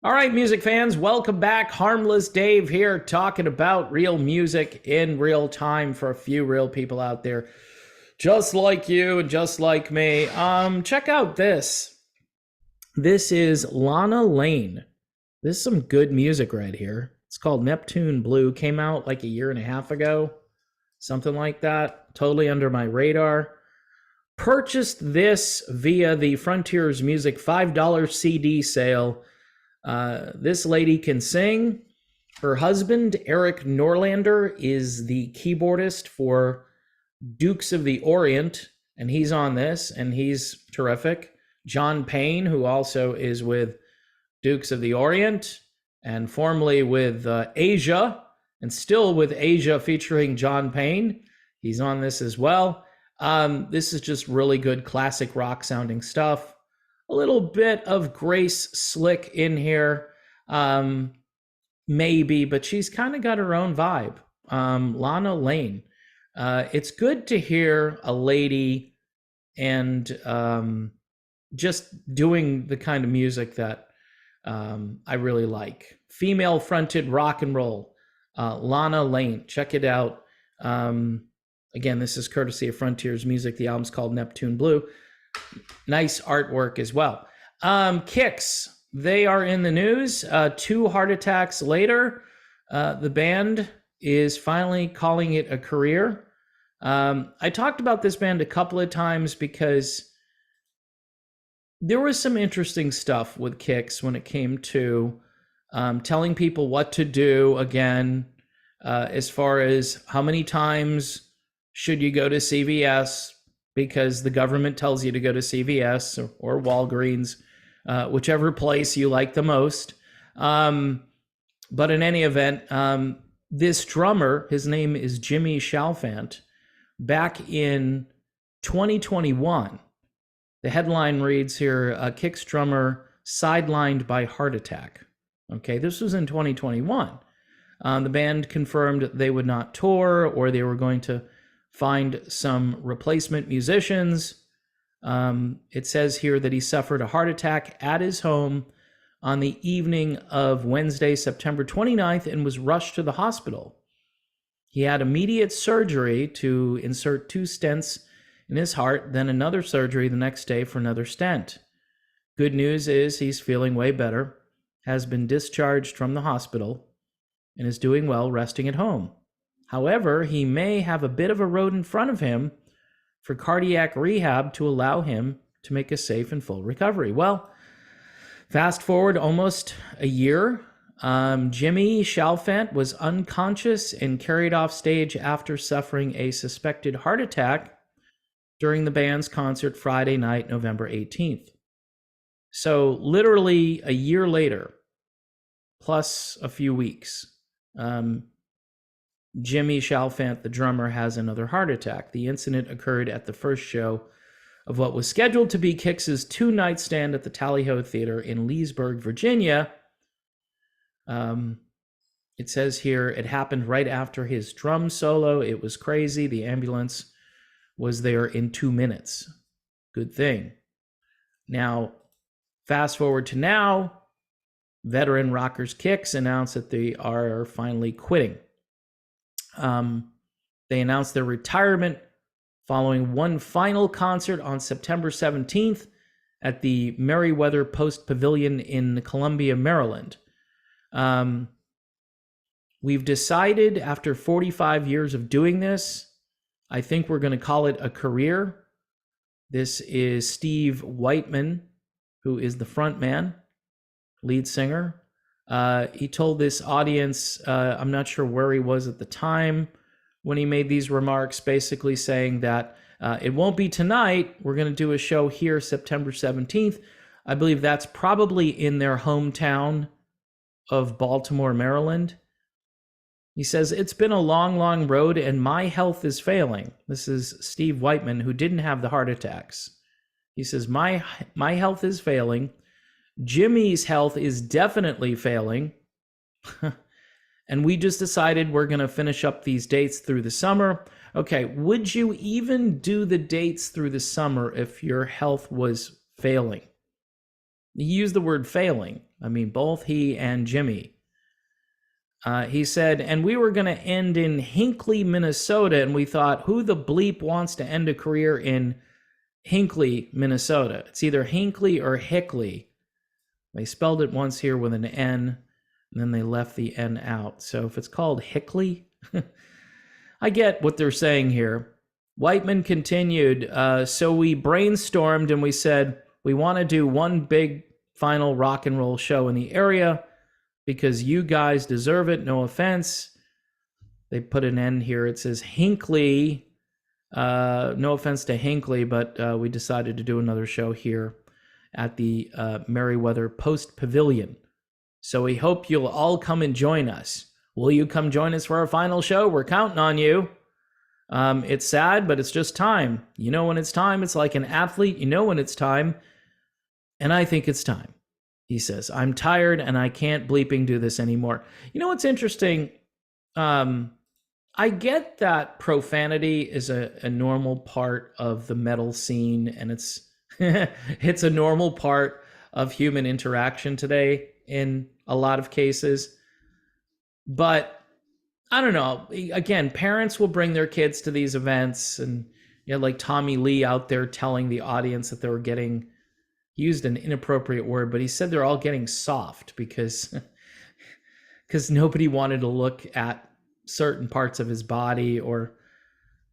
All right, music fans, welcome back. Harmless Dave here, talking about real music in real time for a few real people out there, just like you and just like me. Check out this. This is Lana Lane. This is some good music right here. It's called Neptune Blue. Came out like a year and a half ago, something like that. Totally under my radar. Purchased this via the Frontiers Music $5 CD sale. This lady can sing. Her husband, Eric Norlander, is the keyboardist for Dukes of the Orient, and he's on this, and he's terrific. John Payne, who also is with Dukes of the Orient, and formerly with Asia, and still with Asia featuring John Payne. He's on this as well. This is just really good classic rock sounding stuff. A little bit of Grace Slick in here, maybe, but she's kind of got her own vibe. Lana Lane. It's good to hear a lady and just doing the kind of music that I really like. Female fronted rock and roll. Lana Lane. Check it out. Again, this is courtesy of Frontiers Music. The album's called Neptune Blue. Nice artwork as well. Kix, they are in the news. 2 heart attacks later, the band is finally calling it a career. I talked about this band a couple of times because there was some interesting stuff with Kix when it came to telling people what to do again, as far as how many times should you go to CVS because the government tells you to go to CVS or Walgreens, whichever place you like the most. But in any event, this drummer, his name is Jimmy Chalfant, back in 2021, the headline reads here, Kix drummer sidelined by heart attack. Okay, this was in 2021. The band confirmed they would not tour, or they were going to find some replacement musicians. It says here that he suffered a heart attack at his home on the evening of Wednesday, September 29th, and was rushed to the hospital. He had immediate surgery to insert 2 stents in his heart, then another surgery the next day for another stent. Good news is he's feeling way better, has been discharged from the hospital, and is doing well resting at home. However, he may have a bit of a road in front of him for cardiac rehab to allow him to make a safe and full recovery. Well, fast forward almost a year. Jimmy Chalfant was unconscious and carried off stage after suffering a suspected heart attack during the band's concert Friday night, November 18th. So literally a year later, plus a few weeks, Jimmy Chalfant, the drummer, has another heart attack. The incident occurred at the first show of what was scheduled to be Kix's 2-night stand at the Tally Ho Theater in Leesburg, Virginia. It says here, it happened right after his drum solo. It was crazy. The ambulance was there in 2 minutes. Good thing. Now, fast forward to now, veteran rockers Kix announced that they are finally quitting. They announced their retirement following one final concert on September 17th at the Merriweather Post Pavilion in Columbia, Maryland. We've decided after 45 years of doing this, I think we're going to call it a career. This is Steve Whiteman, who is the front man, lead singer. He told this audience, I'm not sure where he was at the time when he made these remarks, basically saying that it won't be tonight. We're going to do a show here September 17th. I believe that's probably in their hometown of Baltimore, Maryland. He says, it's been a long, long road and my health is failing. This is Steve Whiteman, who didn't have the heart attacks. He says, my health is failing. Jimmy's health is definitely failing. And we just decided we're going to finish up these dates through the summer. Okay, would you even do the dates through the summer if your health was failing? He used the word failing. I mean, both he and Jimmy. He said, and we were going to end in Hinckley, Minnesota, and we thought, who the bleep wants to end a career in Hinckley, Minnesota? It's either Hinckley or Hickley. They spelled it once here with an N, and then they left the N out. So if it's called Hickley, I get what they're saying here. Whiteman continued, so we brainstormed and we said, we want to do one big final rock and roll show in the area because you guys deserve it, no offense. They put an N here. It says Hinckley. No offense to Hinckley, but we decided to do another show here at the Merriweather Post Pavilion. So we hope you'll all come and join us. Will you come join us for our final show? We're counting on you. It's sad, but it's just time. You know when it's time. It's like an athlete. You know when it's time. And I think it's time. He says, I'm tired and I can't bleeping do this anymore. You know what's interesting? I get that profanity is a normal part of the metal scene, and it's it's a normal part of human interaction today in a lot of cases. But I don't know. Again, parents will bring their kids to these events, and like Tommy Lee out there telling the audience that they were getting, he used an inappropriate word, but he said they're all getting soft because nobody wanted to look at certain parts of his body, or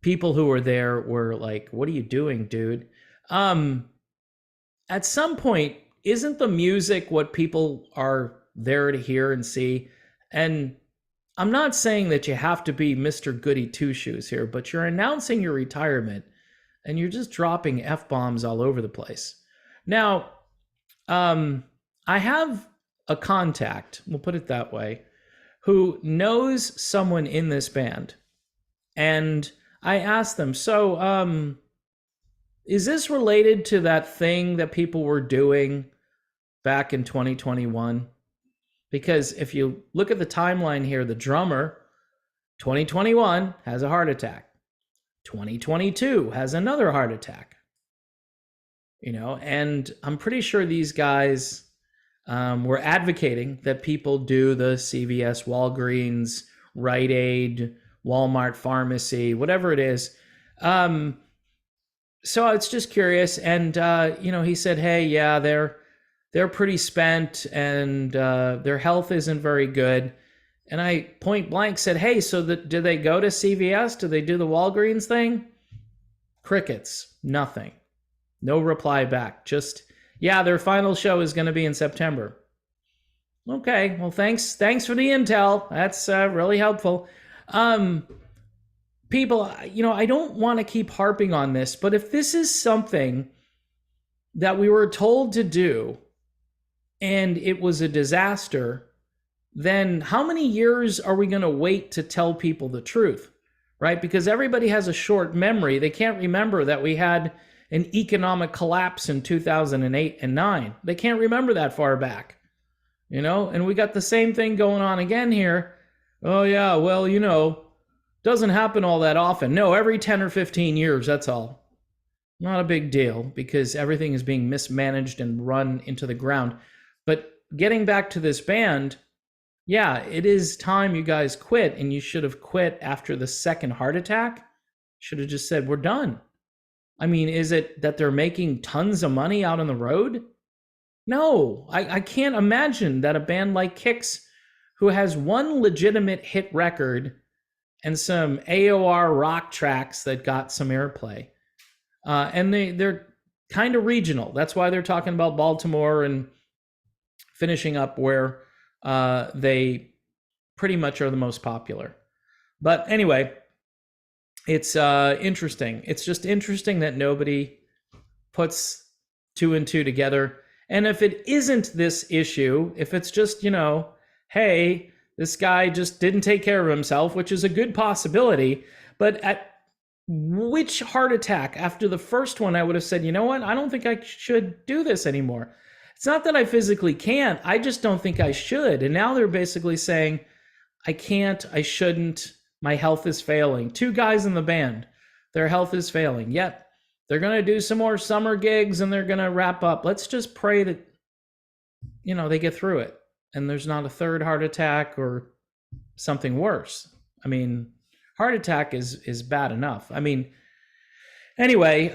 people who were there were like, what are you doing, dude? At some point, isn't the music what people are there to hear and see? And I'm not saying that you have to be Mr. Goody Two-Shoes here, but you're announcing your retirement and you're just dropping F-bombs all over the place. Now, I have a contact, we'll put it that way, who knows someone in this band. And I asked them, so is this related to that thing that people were doing back in 2021? Because if you look at the timeline here, the drummer, 2021 has a heart attack. 2022 has another heart attack. And I'm pretty sure these guys were advocating that people do the CVS, Walgreens, Rite Aid, Walmart pharmacy, whatever it is. So it's just curious. And, he said, hey, yeah, they're pretty spent and their health isn't very good. And I point blank said, hey, so do they go to CVS? Do they do the Walgreens thing? Crickets, nothing. No reply back. Just, yeah, their final show is going to be in September. Okay, well, thanks for the intel. That's really helpful. People, I don't want to keep harping on this, but if this is something that we were told to do and it was a disaster, then how many years are we going to wait to tell people the truth, right? Because everybody has a short memory. They can't remember that we had an economic collapse in 2008 and 9. They can't remember that far back, and we got the same thing going on again here. Oh yeah, well, doesn't happen all that often. No, every 10 or 15 years, that's all. Not a big deal because everything is being mismanaged and run into the ground. But getting back to this band, yeah, it is time you guys quit, and you should have quit after the second heart attack. Should have just said, we're done. I mean, is it that they're making tons of money out on the road? No, I can't imagine that a band like Kix, who has one legitimate hit record and some AOR rock tracks that got some airplay, and they're kind of regional. That's why they're talking about Baltimore and finishing up where they pretty much are the most popular. But anyway, it's interesting. It's just interesting that nobody puts two and two together. And if it isn't this issue, if it's just, hey, this guy just didn't take care of himself, which is a good possibility. But at which heart attack after the first one, I would have said, you know what? I don't think I should do this anymore. It's not that I physically can't. I just don't think I should. And now they're basically saying, I can't, I shouldn't. My health is failing. Two guys in the band, their health is failing. Yet they're going to do some more summer gigs and they're going to wrap up. Let's just pray that they get through it, and there's not a third heart attack or something worse. I mean, heart attack is bad enough. I mean, anyway,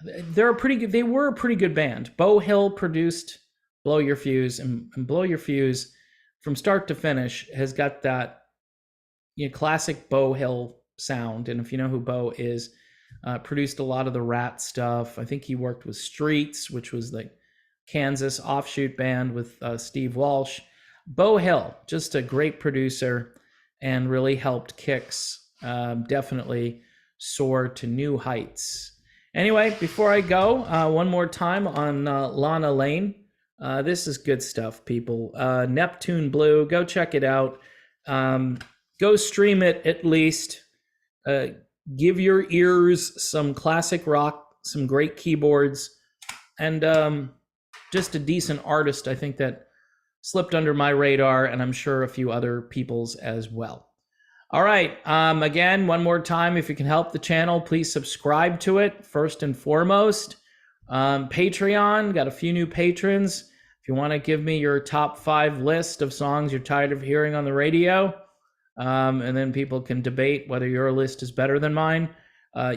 they're a pretty good. They were a pretty good band. Beau Hill produced "Blow Your Fuse," and "Blow Your Fuse" from start to finish has got that classic Beau Hill sound. And if you know who Beau is, produced a lot of the Rat stuff. I think he worked with Streets, which was the Kansas offshoot band with Steve Walsh. Beau Hill, just a great producer, and really helped Kix definitely soar to new heights. Anyway, before I go, one more time on Lana Lane. This is good stuff, people. Neptune Blue, go check it out. Go stream it at least. Give your ears some classic rock, some great keyboards, and just a decent artist, I think, that slipped under my radar, and I'm sure a few other people's as well. All right. Again, one more time, if you can help the channel, please subscribe to it first and foremost. Patreon, got a few new patrons. If you want to give me your top 5 list of songs you're tired of hearing on the radio, and then people can debate whether your list is better than mine,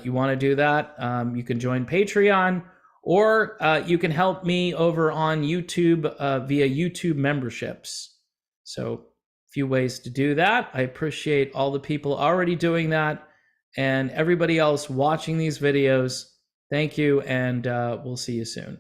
you want to do that, you can join Patreon, or you can help me over on YouTube via YouTube memberships. So few ways to do that. I appreciate all the people already doing that, and everybody else watching these videos. Thank you, and we'll see you soon.